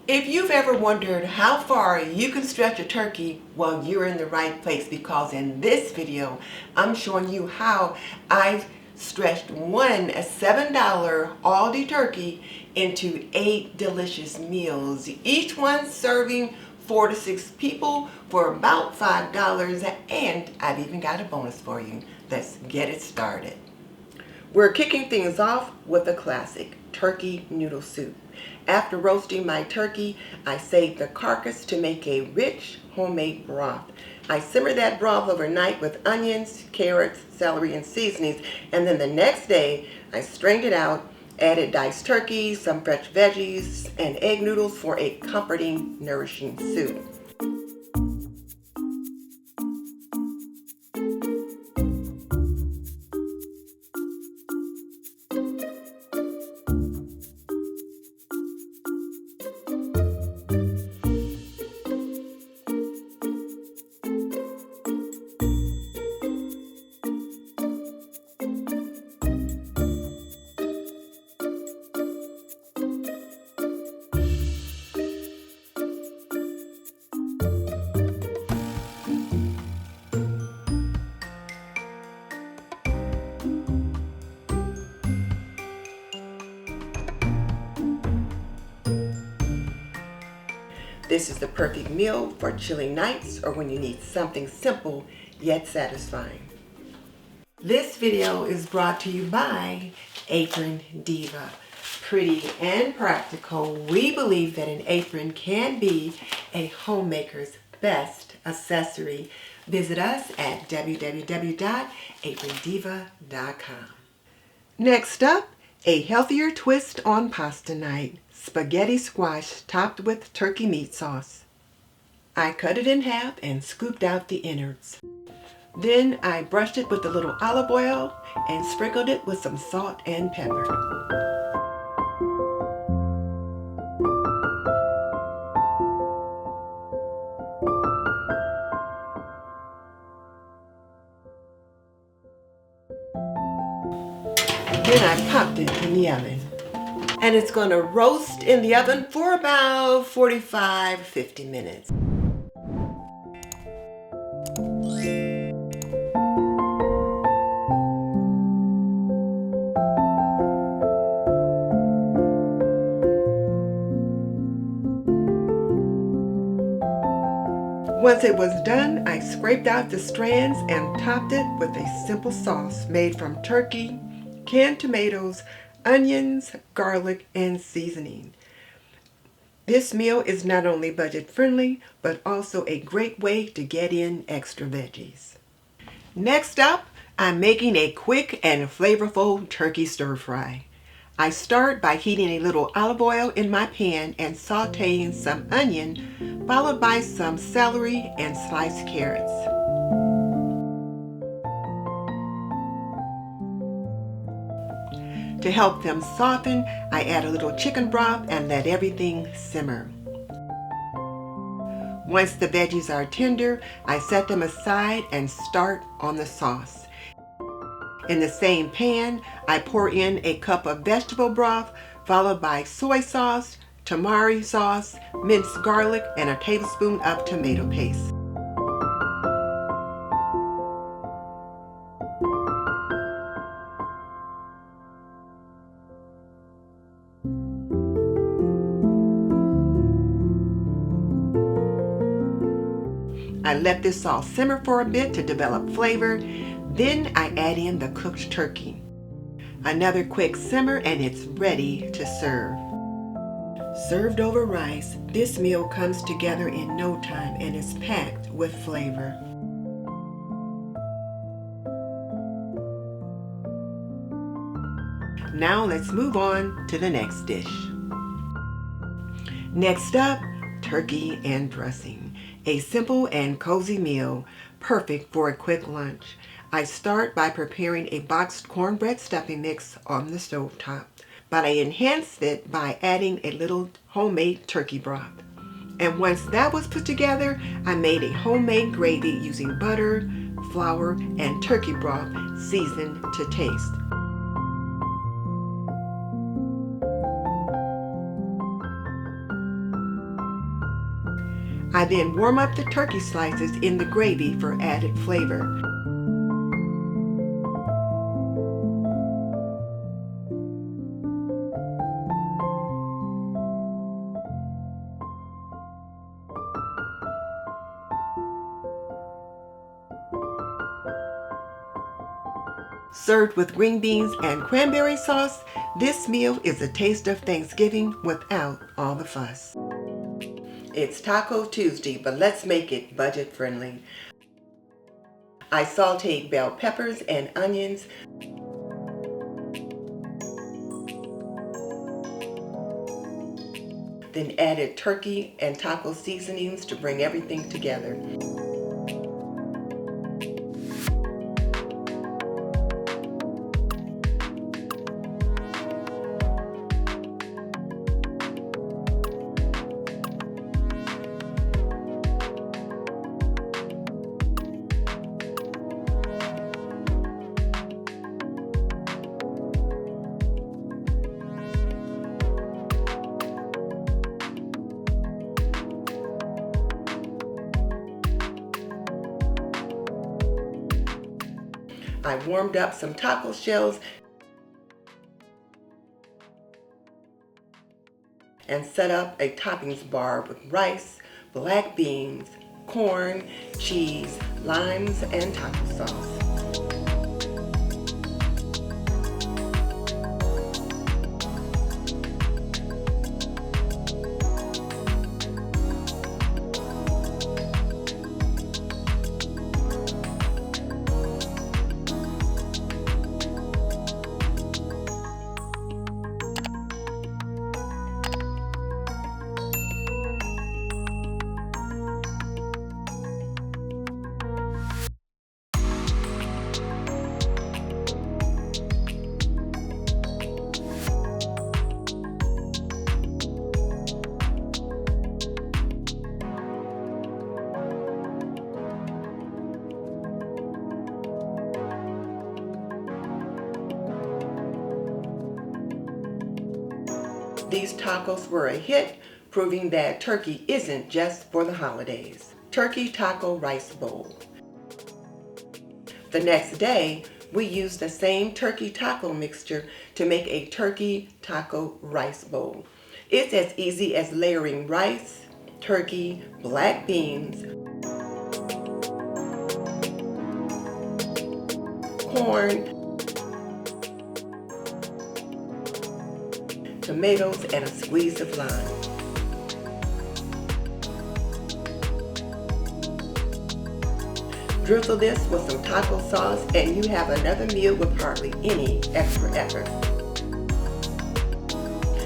If you've ever wondered how far you can stretch a turkey, well, you're in the right place, because in this video, I'm showing you how I've stretched one $7 Aldi turkey into 8 delicious meals, each one serving 4 to 6 people for about $5, and I've even got a bonus for you. Let's get it started. We're kicking things off with a classic, turkey noodle soup. After roasting my turkey, I saved the carcass to make a rich homemade broth. I simmered that broth overnight with onions, carrots, celery, and seasonings, and then the next day I strained it out, added diced turkey, some fresh veggies, and egg noodles for a comforting, nourishing soup. This is the perfect meal for chilly nights or when you need something simple yet satisfying. This video is brought to you by Apron Diva. Pretty and practical, we believe that an apron can be a homemaker's best accessory. Visit us at www.aprondiva.com. Next up, a healthier twist on pasta night. Spaghetti squash topped with turkey meat sauce. I cut it in half and scooped out the innards. Then I brushed it with a little olive oil and sprinkled it with some salt and pepper. Then I popped it in the oven. And it's going to roast in the oven for about 45-50 minutes. Once it was done, I scraped out the strands and topped it with a simple sauce made from turkey, canned tomatoes, onions, garlic, and seasoning. This meal is not only budget friendly, but also a great way to get in extra veggies. Next up, I'm making a quick and flavorful turkey stir fry. I start by heating a little olive oil in my pan and sauteing some onion, followed by some celery and sliced carrots. To help them soften, I add a little chicken broth and let everything simmer. Once the veggies are tender, I set them aside and start on the sauce. In the same pan, I pour in a cup of vegetable broth, followed by soy sauce, tamari sauce, minced garlic, and a tablespoon of tomato paste. I let this all simmer for a bit to develop flavor. Then I add in the cooked turkey. Another quick simmer and it's ready to serve. Served over rice, this meal comes together in no time and is packed with flavor. Now let's move on to the next dish. Next up, turkey and dressing. A simple and cozy meal, perfect for a quick lunch. I start by preparing a boxed cornbread stuffing mix on the stovetop, but I enhanced it by adding a little homemade turkey broth. And once that was put together, I made a homemade gravy using butter, flour, and turkey broth seasoned to taste. I then warm up the turkey slices in the gravy for added flavor. Served with green beans and cranberry sauce, this meal is a taste of Thanksgiving without all the fuss. It's Taco Tuesday, but let's make it budget friendly. I sauteed bell peppers and onions, then added turkey and taco seasonings to bring everything together. I warmed up some taco shells and set up a toppings bar with rice, black beans, corn, cheese, limes, and taco sauce. These tacos were a hit, proving that turkey isn't just for the holidays. Turkey taco rice bowl. The next day, we used the same turkey taco mixture to make a turkey taco rice bowl. It's as easy as layering rice, turkey, black beans, corn, tomatoes, and a squeeze of lime. Drizzle this with some taco sauce and you have another meal with hardly any extra effort.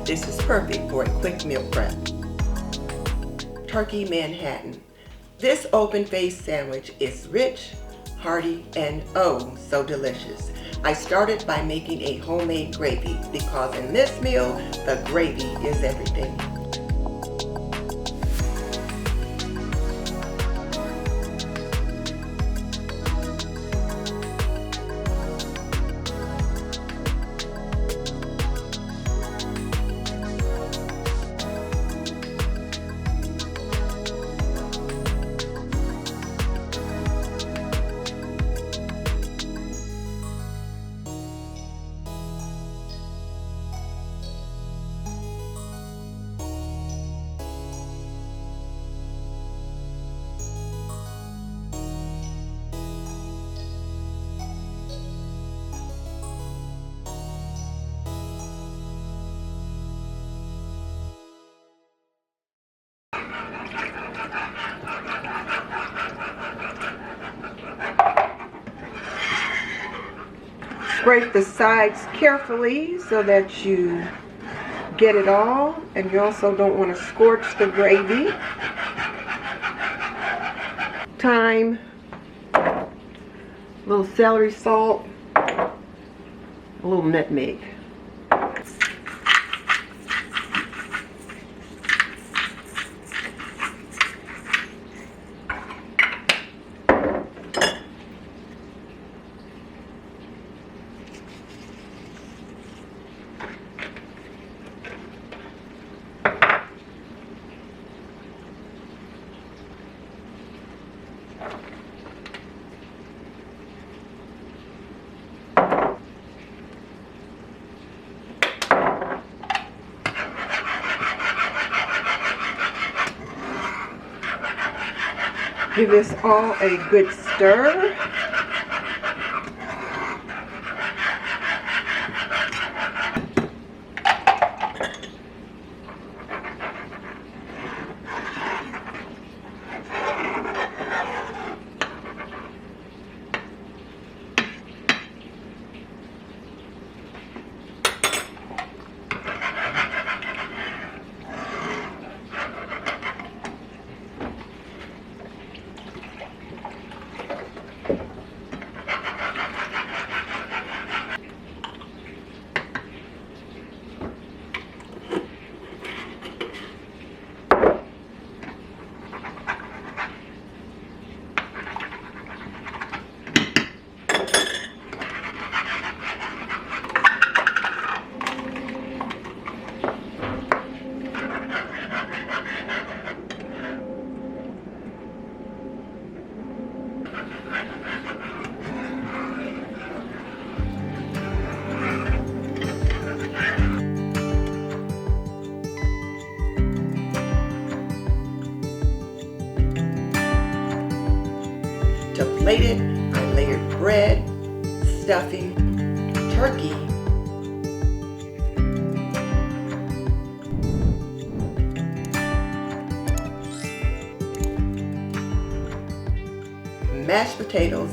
This is perfect for a quick meal prep. Turkey Manhattan. This open-faced sandwich is rich, hearty, and oh so delicious. I started by making a homemade gravy because in this meal, the gravy is everything. Scrape the sides carefully so that you get it all, and you also don't want to scorch the gravy. Thyme, a little celery salt, a little nutmeg. Give this all a good stir. To plate it, I layered bread, stuffing, turkey, mashed potatoes,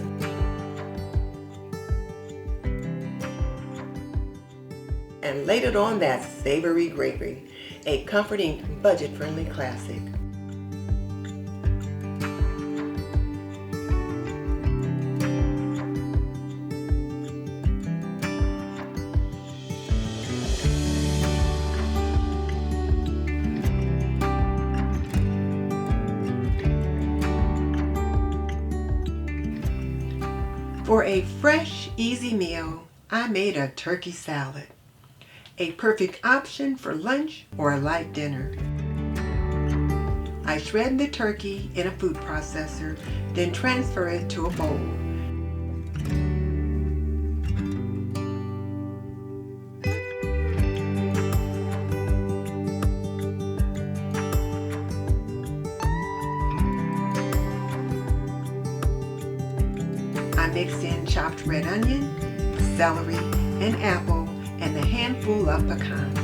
and laid it on that savory gravy, a comforting, budget-friendly classic. For a fresh, easy meal, I made a turkey salad. A perfect option for lunch or a light dinner. I shred the turkey in a food processor, then transfer it to a bowl. I mixed in chopped red onion, celery, an apple, and a handful of pecans.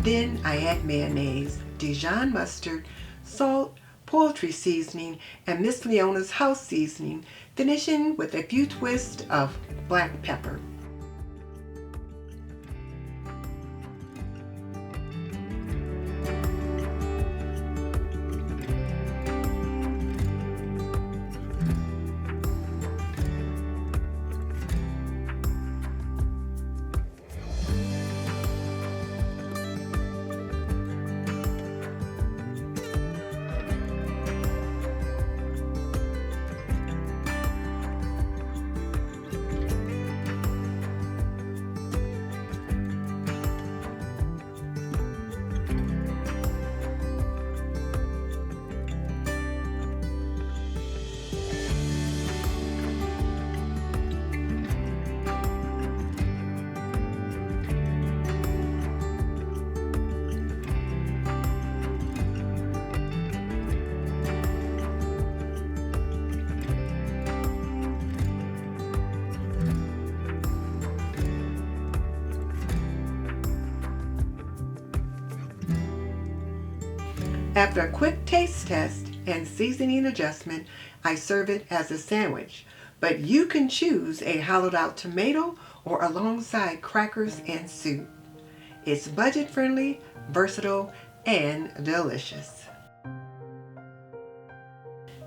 Then I add mayonnaise, Dijon mustard, salt, poultry seasoning, and Miss Leona's house seasoning, finishing with a few twists of black pepper. After a quick taste test and seasoning adjustment, I serve it as a sandwich, but you can choose a hollowed out tomato or alongside crackers and soup. It's budget friendly, versatile, and delicious.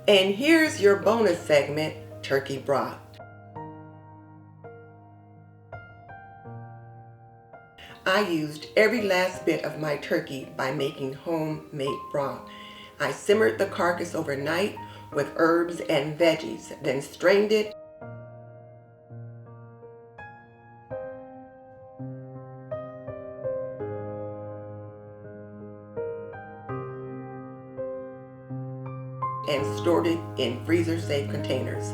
And here's your bonus segment, turkey broth. I used every last bit of my turkey by making homemade broth. I simmered the carcass overnight with herbs and veggies, then strained it and stored it in freezer-safe containers.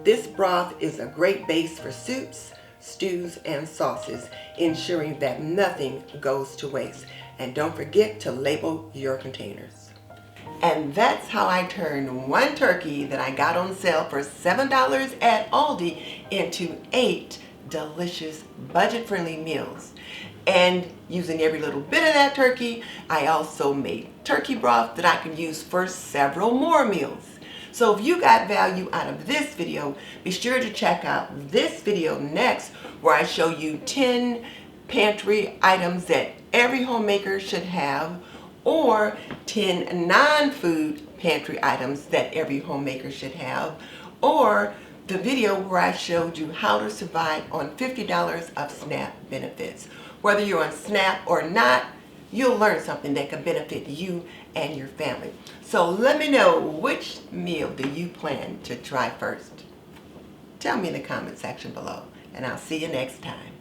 This broth is a great base for soups, stews, and sauces, ensuring that nothing goes to waste. And don't forget to label your containers. And that's how I turned one turkey that I got on sale for $7 at Aldi into 8 delicious, budget-friendly meals. And using every little bit of that turkey, I also made turkey broth that I can use for several more meals. So if you got value out of this video, be sure to check out this video next, where I show you 10 pantry items that every homemaker should have, or 10 non-food pantry items that every homemaker should have, or the video where I showed you how to survive on $50 of SNAP benefits. Whether you're on SNAP or not, you'll learn something that can benefit you and your family. So let me know, which meal do you plan to try first? Tell me in the comment section below, and I'll see you next time.